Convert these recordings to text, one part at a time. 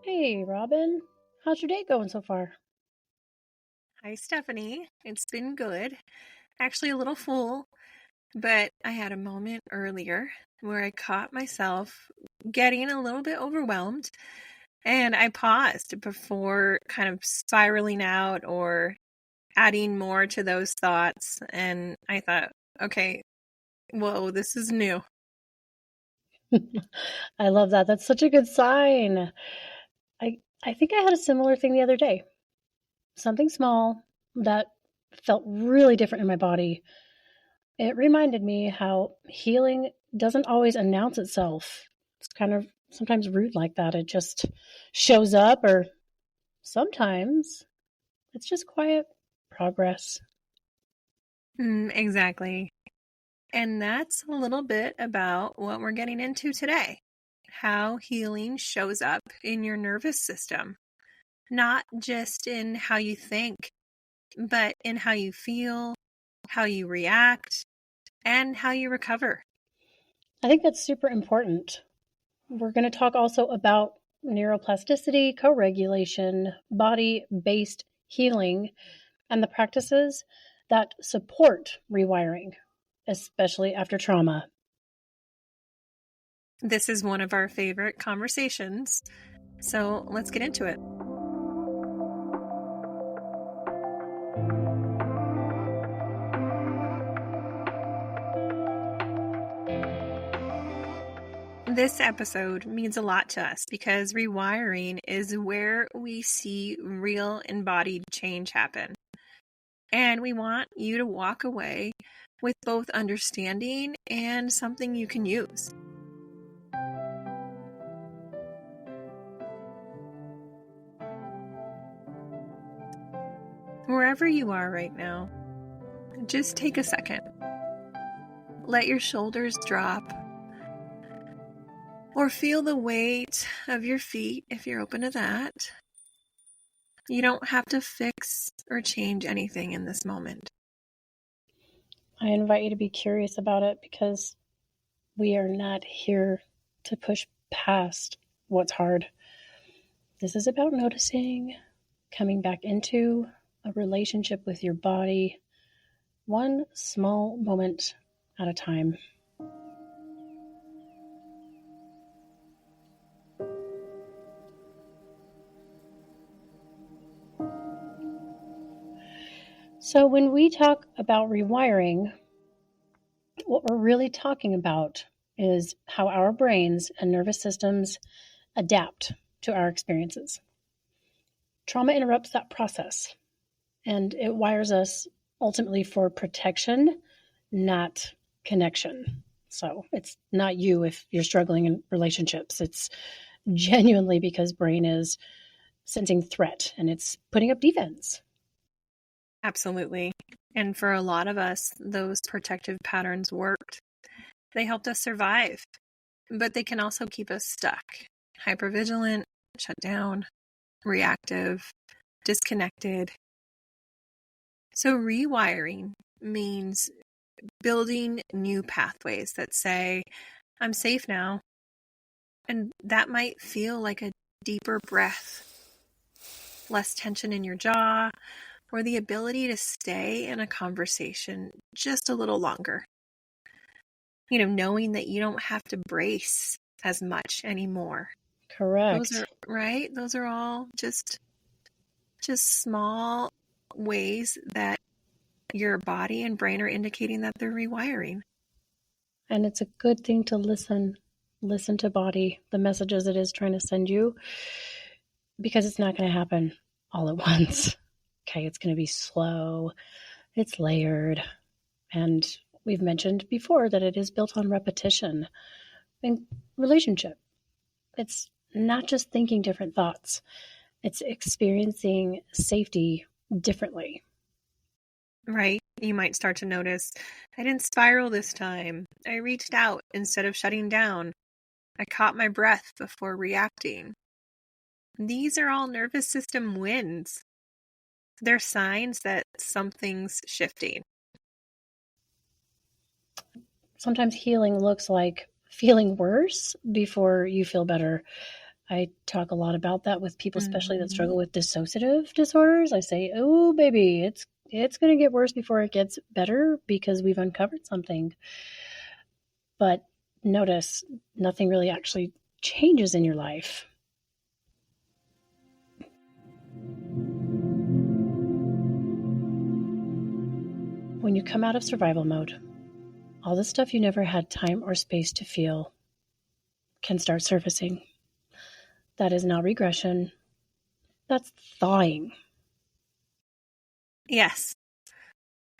Hey, Robin. How's your day going so far? Hi, Stephanie. It's been good. Actually, a little full, but I had a moment earlier where I caught myself getting a little bit overwhelmed and I paused before kind of spiraling out or adding more to those thoughts. And I thought, okay, whoa, this is new. I love that. That's such a good sign. I think I had a similar thing the other day. Something small that felt really different in my body. It reminded me how healing doesn't always announce itself. It's kind of sometimes rude like that. It just shows up, or sometimes it's just quiet progress. Exactly. And that's a little bit about what we're getting into today, how healing shows up in your nervous system. Not just in how you think, but in how you feel, how you react, and how you recover. I think that's super important. We're going to talk also about neuroplasticity, co regulation, body based healing, and the practices that support rewiring, especially after trauma. This is one of our favorite conversations, so let's get into it. This episode means a lot to us because rewiring is where we see real embodied change happen. And we want you to walk away with both understanding and something you can use. Wherever you are right now, just take a second. Let your shoulders drop, or feel the weight of your feet if you're open to that. You don't have to fix or change anything in this moment. I invite you to be curious about it because we are not here to push past what's hard. This is about noticing, coming back into a relationship with your body, one small moment at a time. So, when we talk about rewiring, what we're really talking about is how our brains and nervous systems adapt to our experiences. Trauma interrupts that process and it wires us ultimately for protection, not connection. So, it's not you if you're struggling in relationships. It's genuinely because brain is sensing threat and it's putting up defense. Absolutely. And for a lot of us, those protective patterns worked. They helped us survive, but they can also keep us stuck, hypervigilant, shut down, reactive, disconnected. So, rewiring means building new pathways that say, I'm safe now. And that might feel like a deeper breath, less tension in your jaw, or the ability to stay in a conversation just a little longer. Knowing that you don't have to brace as much anymore. Those Correct. are right. Those are all just small ways that your body and brain are indicating that they're rewiring. And it's a good thing to listen to body, the messages it is trying to send you, because it's not going to happen all at once. Okay, it's going to be slow, it's layered, and we've mentioned before that it is built on repetition. In relationship, it's not just thinking different thoughts, it's experiencing safety differently. Right? You might start to notice, I didn't spiral this time. I reached out instead of shutting down. I caught my breath before reacting. These are all nervous system wins. They're signs that something's shifting. Sometimes healing looks like feeling worse before you feel better. I talk a lot about that with people, especially that struggle with dissociative disorders. I say, oh, baby, it's going to get worse before it gets better because we've uncovered something. But notice nothing really actually changes in your life. When you come out of survival mode, all the stuff you never had time or space to feel can start surfacing. That is not regression. That's thawing. Yes.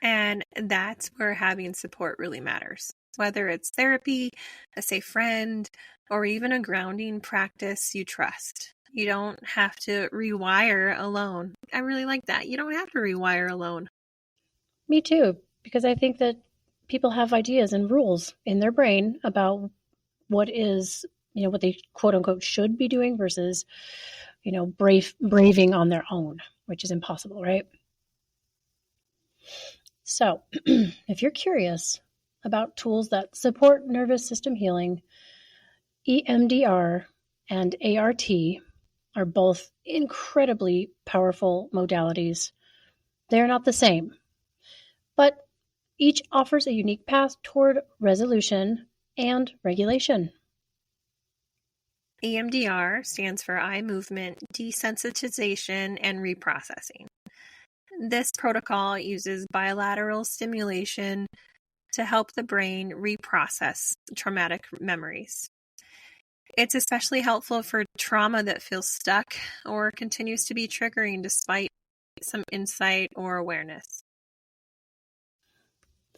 And that's where having support really matters. Whether it's therapy, a safe friend, or even a grounding practice you trust. You don't have to rewire alone. I really like that. You don't have to rewire alone. Me too, because I think that people have ideas and rules in their brain about what is, what they quote unquote should be doing versus, braving on their own, which is impossible, right? So, if you're curious about tools that support nervous system healing, EMDR and ART are both incredibly powerful modalities. They're not the same, but each offers a unique path toward resolution and regulation. EMDR stands for eye movement desensitization and reprocessing. This protocol uses bilateral stimulation to help the brain reprocess traumatic memories. It's especially helpful for trauma that feels stuck or continues to be triggering despite some insight or awareness.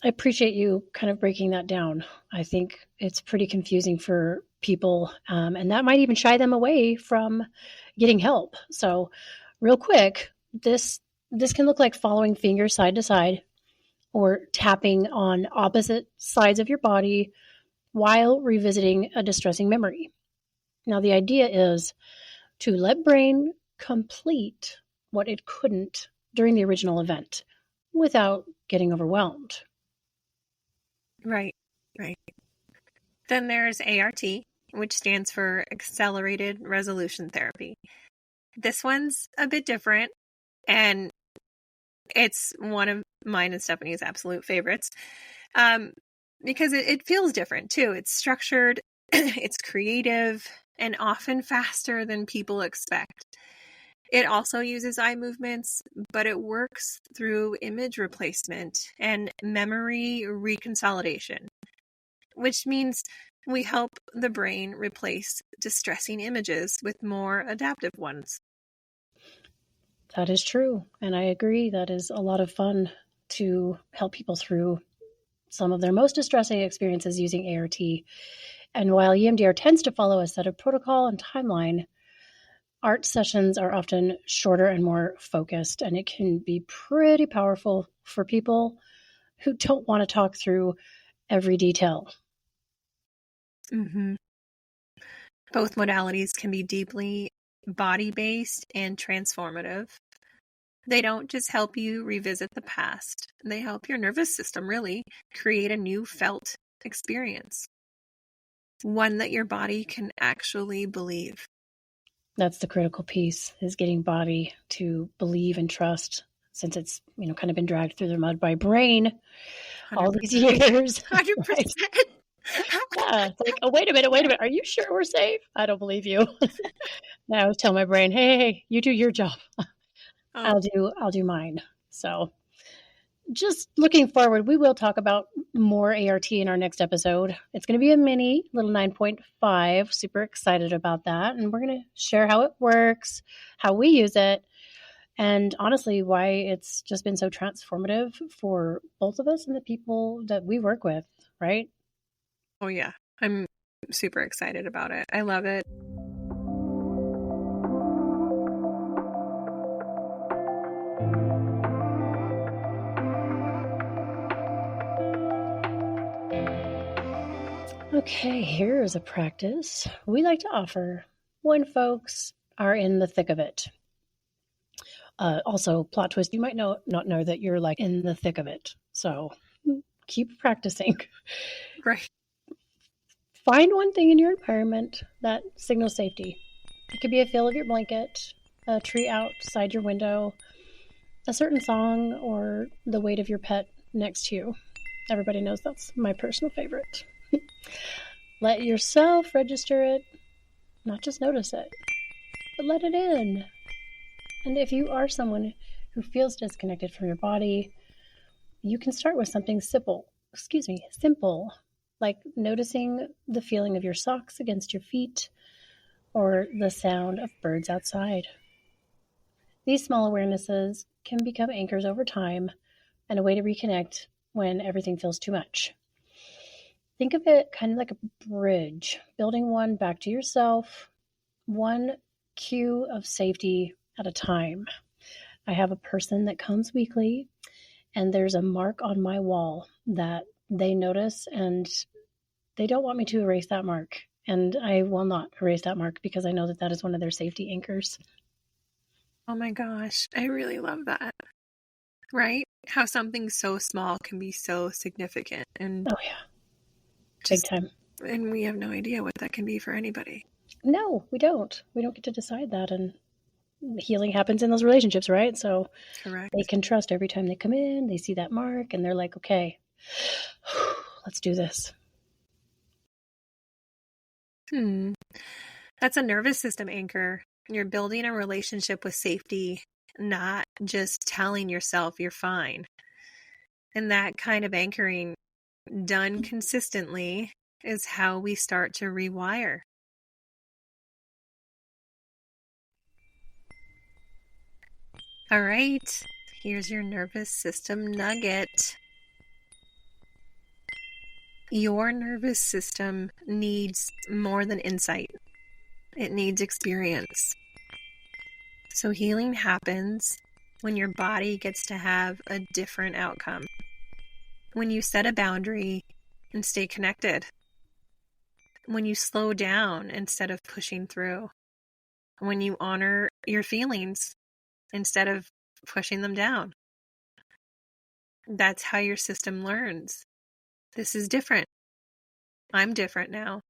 I appreciate you kind of breaking that down. I think it's pretty confusing for people, and that might even shy them away from getting help. So, real quick, this can look like following fingers side to side or tapping on opposite sides of your body while revisiting a distressing memory. Now, the idea is to let brain complete what it couldn't during the original event without getting overwhelmed. Right. Then there's ART, which stands for Accelerated Resolution Therapy. This one's a bit different, and it's one of mine and Stephanie's absolute favorites because it feels different too. It's structured, it's creative, and often faster than people expect. It also uses eye movements, but it works through image replacement and memory reconsolidation, which means we help the brain replace distressing images with more adaptive ones. That is true. And I agree. That is a lot of fun to help people through some of their most distressing experiences using ART. And while EMDR tends to follow a set of protocol and timeline, ART sessions are often shorter and more focused, and it can be pretty powerful for people who don't want to talk through every detail. Mm-hmm. Both modalities can be deeply body-based and transformative. They don't just help you revisit the past. They help your nervous system really create a new felt experience. One that your body can actually believe. That's the critical piece, is getting body to believe and trust, since it's, kind of been dragged through the mud by brain 100%. all these years. 100%. Right? Yeah, it's like, oh, wait a minute. Are you sure we're safe? I don't believe you. Now I always tell my brain, hey, you do your job. I'll do mine. So just looking forward, we will talk about more ART in our next episode. It's going to be a mini little 9.5. Super excited about that. And we're going to share how it works, how we use it, and honestly, why it's just been so transformative for both of us and the people that we work with, right? Oh, yeah. I'm super excited about it. I love it. Okay, here's a practice we like to offer when folks are in the thick of it. Also, plot twist, you might not know that you're like in the thick of it. So keep practicing. Right. Find one thing in your environment that signals safety. It could be a feel of your blanket, a tree outside your window, a certain song, or the weight of your pet next to you. Everybody knows that's my personal favorite. Let yourself register it, not just notice it, but let it in. And if you are someone who feels disconnected from your body, you can start with something simple, like noticing the feeling of your socks against your feet or the sound of birds outside. These small awarenesses can become anchors over time and a way to reconnect when everything feels too much. Think of it kind of like a bridge, building one back to yourself, one cue of safety at a time. I have a person that comes weekly, and there's a mark on my wall that they notice, and they don't want me to erase that mark. And I will not erase that mark because I know that that is one of their safety anchors. Oh my gosh, I really love that. Right? How something so small can be so significant, and Oh, yeah. Big time. And we have no idea what that can be for anybody. No, we don't. We don't get to decide that. And healing happens in those relationships, right? So Correct. they can trust every time they come in, they see that mark, and they're like, okay, let's do this. That's a nervous system anchor. You're building a relationship with safety, not just telling yourself you're fine. And that kind of anchoring, done consistently, is how we start to rewire. All right, here's your nervous system nugget. Your nervous system needs more than insight. It needs experience. So healing happens when your body gets to have a different outcome. When you set a boundary and stay connected. When you slow down instead of pushing through. When you honor your feelings instead of pushing them down. That's how your system learns. This is different. I'm different now.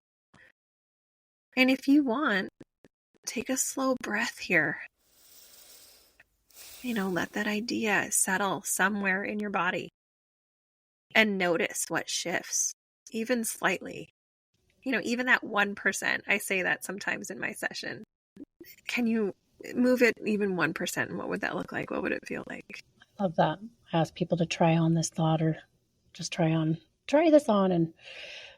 And if you want, take a slow breath here. Let that idea settle somewhere in your body. And notice what shifts, even slightly. Even that 1%. I say that sometimes in my session. Can you move it even 1%? And what would that look like? What would it feel like? I love that. I ask people to try on this thought or just try this on and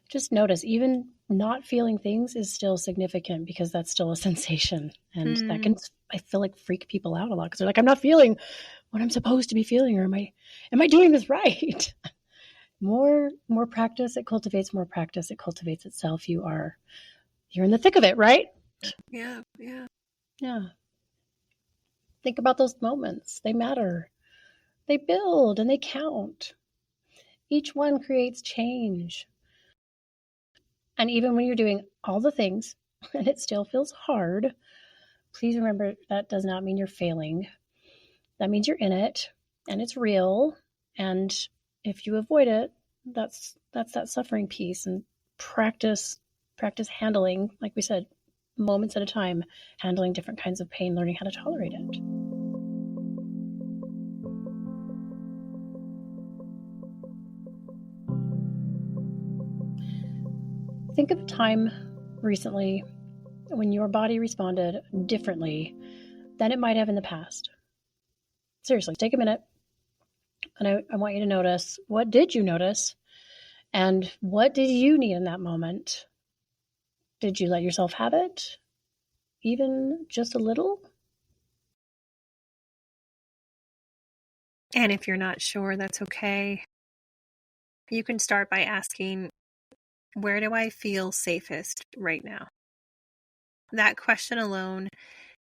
just notice. Even not feeling things is still significant because that's still a sensation. And that can, I feel like, freak people out a lot because they're like, I'm not feeling what I'm supposed to be feeling, or am I doing this right? More practice, it cultivates more practice. It cultivates itself. You're in the thick of it, right? Yeah. Think about those moments. They matter. They build and they count. Each one creates change. And even when you're doing all the things and it still feels hard, please remember that does not mean you're failing. That means you're in it and it's real. And if you avoid it, that's that suffering piece. And practice handling, like we said, moments at a time, handling different kinds of pain, learning how to tolerate it. Think of a time recently when your body responded differently than it might have in the past. Seriously, take a minute, and I want you to notice, what did you notice, and what did you need in that moment? Did you let yourself have it, even just a little? And if you're not sure, that's okay. You can start by asking, where do I feel safest right now? That question alone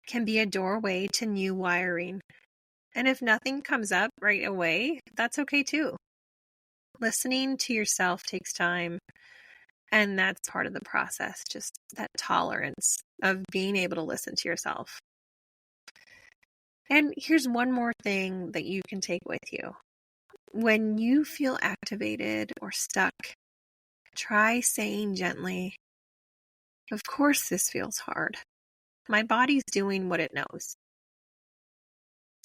can be a doorway to new wiring. And if nothing comes up right away, that's okay too. Listening to yourself takes time, and that's part of the process, just that tolerance of being able to listen to yourself. And here's one more thing that you can take with you. When you feel activated or stuck, try saying gently, of course this feels hard. My body's doing what it knows.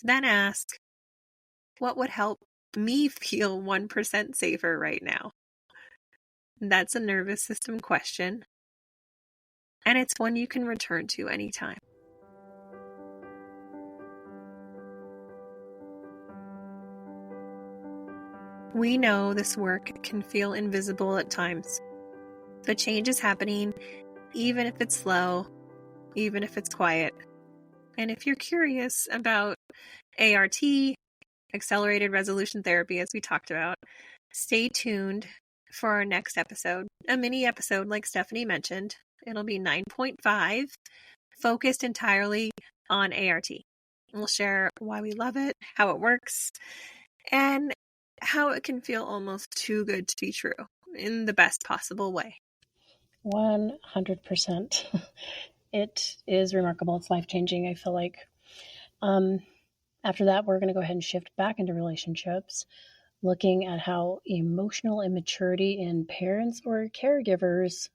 Then ask, what would help me feel 1% safer right now? That's a nervous system question, and it's one you can return to anytime. We know this work can feel invisible at times, but change is happening even if it's slow, even if it's quiet. And if you're curious about ART, accelerated resolution therapy, as we talked about, stay tuned for our next episode, a mini episode like Stephanie mentioned. It'll be 9.5, focused entirely on ART. We'll share why we love it, how it works, and how it can feel almost too good to be true in the best possible way. 100%. It is remarkable. It's life-changing, I feel like. After that, we're going to go ahead and shift back into relationships, looking at how emotional immaturity in parents or caregivers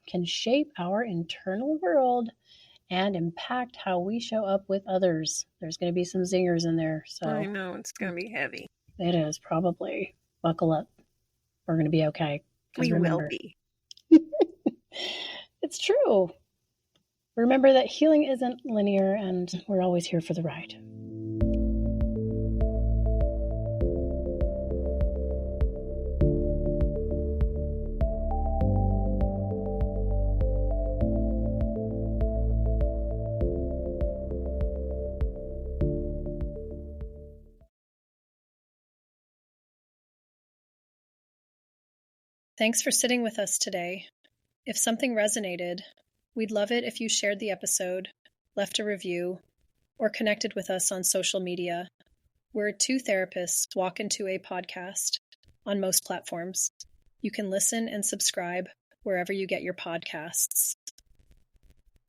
can shape our internal world and impact how we show up with others. There's going to be some zingers in there. So I know, it's going to be heavy. It is, probably. Buckle up. We're going to be okay. We will be. It's true. Remember that healing isn't linear, and we're always here for the ride. Thanks for sitting with us today. If something resonated, we'd love it if you shared the episode, left a review, or connected with us on social media. We're two therapists walk into a podcast on most platforms. You can listen and subscribe wherever you get your podcasts.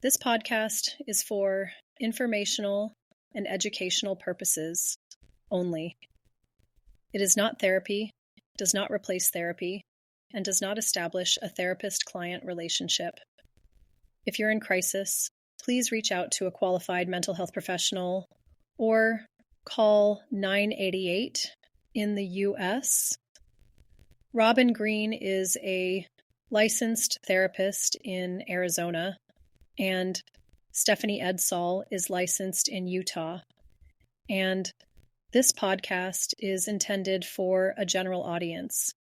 This podcast is for informational and educational purposes only. It is not therapy, does not replace therapy, and does not establish a therapist-client relationship. If you're in crisis, please reach out to a qualified mental health professional or call 988 in the U.S. Robin Green is a licensed therapist in Arizona, and Stephanie Edsall is licensed in Utah. And this podcast is intended for a general audience.